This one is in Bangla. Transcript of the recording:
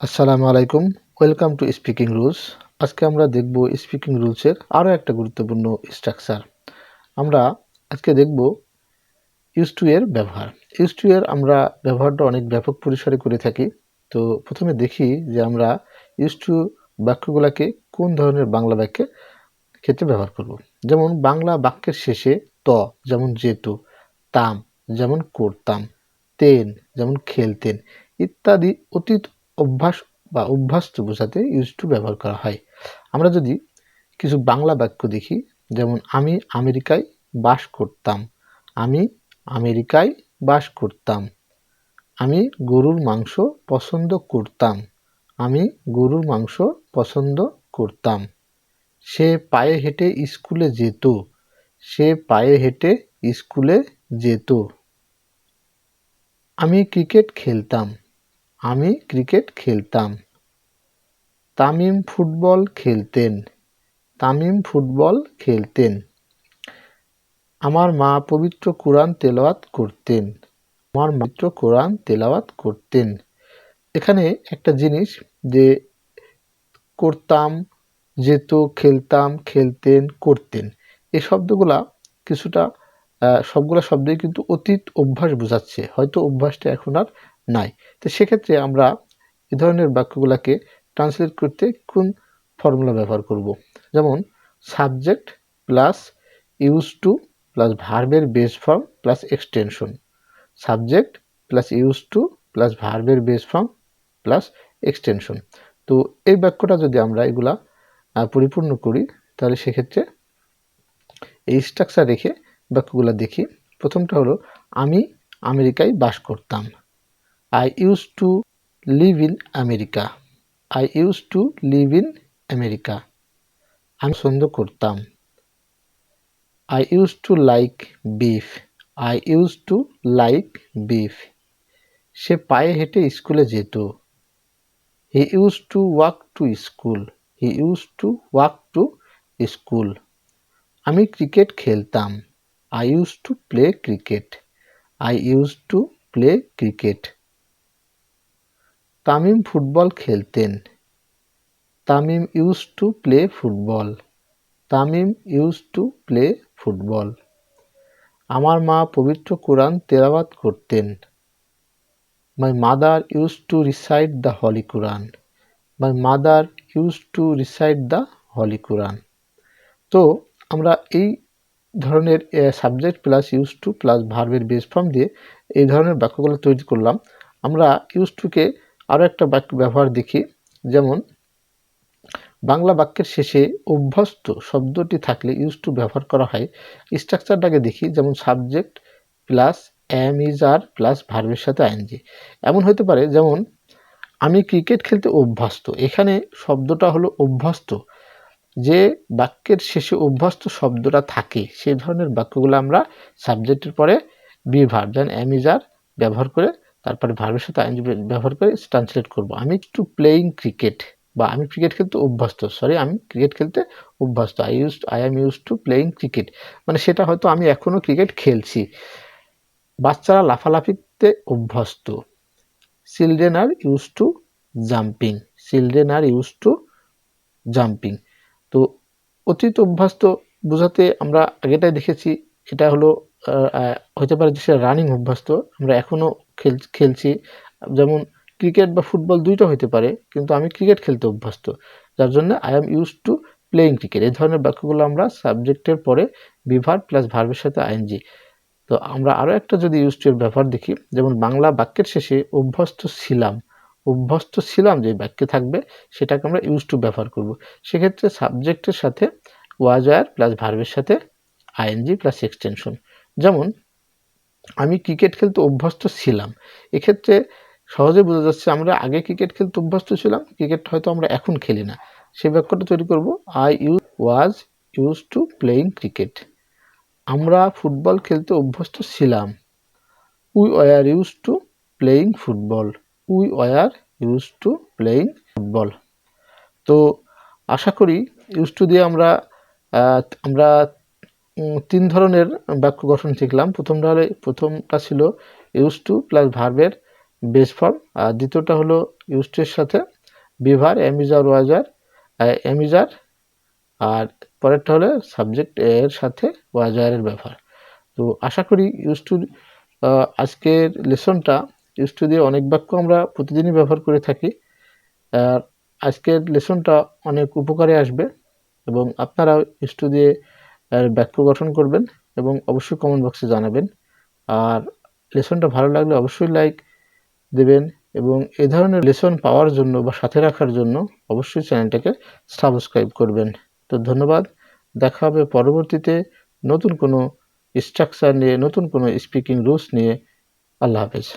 আসসালামু আলাইকুম। Welcome to speaking rules. আজকে আমরা দেখব স্পিকিং রুলসের আরও একটা গুরুত্বপূর্ণ স্ট্রাকচার। আমরা আজকে দেখব ইউজ টু এর ব্যবহার। ইউজ টু এর আমরা ব্যবহারটা অনেক ব্যাপক পরিসরে করে থাকি। তো প্রথমে দেখি যে আমরা ইউজ টু বাক্যগুলোকে কোন ধরনের বাংলা বাক্যে ক্ষেত্রে ব্যবহার করব। যেমন বাংলা বাক্যের শেষে ত যেমন যেত, তাম যেমন করতাম, তেন যেমন খেলতেন ইত্যাদি অতীত অভ্যাস বা অভ্যস্ত বোঝাতে ইউজ টু ব্যবহার করা হয়। আমরা যদি কিছু বাংলা বাক্য দেখি, যেমন আমি আমেরিকায় বাস করতাম, আমি আমেরিকায় বাস করতাম, আমি গরুর মাংস পছন্দ করতাম, আমি গরুর মাংস পছন্দ করতাম, সে পায়ে হেঁটে স্কুলে যেত, সে পায়ে হেঁটে স্কুলে যেত, আমি ক্রিকেট খেলতাম, আমি ক্রিকেট খেলতাম, তামিম ফুটবল খেলতেন, তামিম ফুটবল খেলতেন, আমার মা পবিত্র কোরআন তেলাওয়াত করতেন, আমার পবিত্র কোরআন তেলাওয়াত করতেন। এখানে একটা জিনিস যে করতাম, যেত, খেলতাম, খেলতেন, করতেন, এই শব্দগুলা কিছুটা সবগুলা শব্দই কিন্তু অতীত অভ্যাস বোঝাচ্ছে, হয়তো অভ্যাসটা এখন আর নাই। তো সেক্ষেত্রে আমরা এ ধরনের বাক্যগুলাকে ট্রান্সলেট করতে কোন ফর্মুলা ব্যবহার করব। যেমন subject plus use to plus ভার্বের base form plus extension, subject plus use to plus ভার্বের বেস ফর্ম প্লাস এক্সটেনশন। তো এই বাক্যটা যদি আমরা এগুলা পরিপূর্ণ করি, তাহলে সেক্ষেত্রে এই স্ট্রাকচার রেখে বাক্যগুলো দেখি। প্রথমটা হলো আমি আমেরিকায় বাস করতাম, I use to live in America, I use to live in America. আমি পছন্দ করতাম, I use to like beef, I use to like beef. সে পায়ে হেঁটে স্কুলে যেত, he use to walk to school, he use to walk to school. আমি ক্রিকেট খেলতাম, I use to play cricket, I use to play cricket. Tamim football খেলতেন, Tamim use to play football, Tamim use to play football. আমার মা পবিত্র কোরআন তেলাওয়াত করতেন, my mother use to recite the holy Quran, my mother use to recite the holy Quran. তো আমরা এই ধরনের subject plus use to plus ভার্বের বেস ফর্ম দিয়ে এই ধরনের বাক্যগুলো তৈরি করলাম। আমরা ইউজ টুকে আরও একটা বাক্য ব্যবহার দেখি। যেমন বাংলা বাক্যের শেষে অভ্যস্ত শব্দটি থাকলে ইউজ টু ব্যবহার করা হয়। স্ট্রাকচারটাকে দেখি, যেমন subject plus am is are plus ভার্বের সাথে আইএনজি। এমন হতে পারে যেমন আমি ক্রিকেট খেলতে অভ্যস্ত, এখানে শব্দটা হলো অভ্যস্ত। যে বাক্যের শেষে অভ্যস্ত শব্দটা থাকে সেই ধরনের বাক্যগুলো আমরা সাবজেক্টের পরে বি ভার্ব যেন এম ইজ আর ব্যবহার করে তারপরে ভার্বের সাথে আইএনজি ব্যবহার করে ট্রান্সলেট করব। আমি একটু প্লেয়িং ক্রিকেট, বা আমি ক্রিকেট খেলতে অভ্যস্ত, আমি ক্রিকেট খেলতে অভ্যস্ত, I am use to playing cricket, মানে সেটা হয়তো আমি এখনো ক্রিকেট খেলছি। বাচ্চারা লাফালাফিতে অভ্যস্ত, children are use to jumping, children are use to jumping. তো অতীত অভ্যস্ত বোঝাতে আমরা আগেটাই দেখেছি, এটা হলো হতে পারে যে সে রানিং অভ্যস্ত, আমরা এখনও খেলছি। যেমন ক্রিকেট বা ফুটবল দুইটা হতে পারে, কিন্তু আমি ক্রিকেট খেলতে অভ্যস্ত, যার জন্য I am use to playing cricket. এই ধরনের বাক্যগুলো আমরা সাবজেক্টের পরে বি ভার্ব প্লাস ভার্বের সাথে আইএনজি। তো আমরা আরও একটা যদি ইউজ টু এর ব্যবহার দেখি, যেমন বাংলা বাক্যের শেষে অভ্যস্ত ছিলাম, অভ্যস্ত ছিলাম যে বাক্যে থাকবে সেটাকে আমরা ইউজ টু ব্যবহার করব। সেক্ষেত্রে সাবজেক্টের সাথে ওয়াজ ওয়্যার প্লাস ভার্বের সাথে আইএনজি প্লাস এক্সটেনশন। যেমন আমি ক্রিকেট খেলতে অভ্যস্ত ছিলাম, এক্ষেত্রে সহজে বোঝা যাচ্ছে আমরা আগে ক্রিকেট খেলতে অভ্যস্ত ছিলাম, ক্রিকেট হয়তো আমরা এখন খেলি না। সেই বাক্যটা তৈরি করব, I was use to playing cricket. আমরা ফুটবল খেলতে অভ্যস্ত ছিলাম, we were use to playing football, we were use to playing football. তো আশা করি ইউজ টু দিয়ে আমরা আমরা তিন ধরনের বাক্য গঠন শিখলাম। প্রথমটা ছিল ইউজ টু প্লাস ভার্বের বেস ফর্ম, আর দ্বিতীয়টা হলো ইউজ টু এর সাথে বিভার, এমিজার, ওয়াজার, এমিজার, আর পরেরটা হলো সাবজেক্ট এর সাথে ওয়াজারের ব্যবহার। তো আশা করি আজকের লেসনটা ইউজ টু দিয়ে অনেক বাক্য আমরা প্রতিদিনই ব্যবহার করে থাকি। আর আজকের লেসনটা অনেক উপকারে আসবে এবং আপনারাও ইউজ টু দিয়ে বাক্য গঠন করবেন এবং অবশ্যই কমেন্ট বক্সে জানাবেন। আর লেসনটা ভালো লাগলে অবশ্যই লাইক দেবেন এবং এ ধরনের লেসন পাওয়ার জন্য বা সাথে রাখার জন্য অবশ্যই চ্যানেলটাকে সাবস্ক্রাইব করবেন। তো ধন্যবাদ। দেখা হবে পরবর্তীতে নতুন কোনো স্ট্রাকচার নিয়ে, নতুন কোনো স্পিকিং রুলস নিয়ে। আল্লাহ হাফেজ।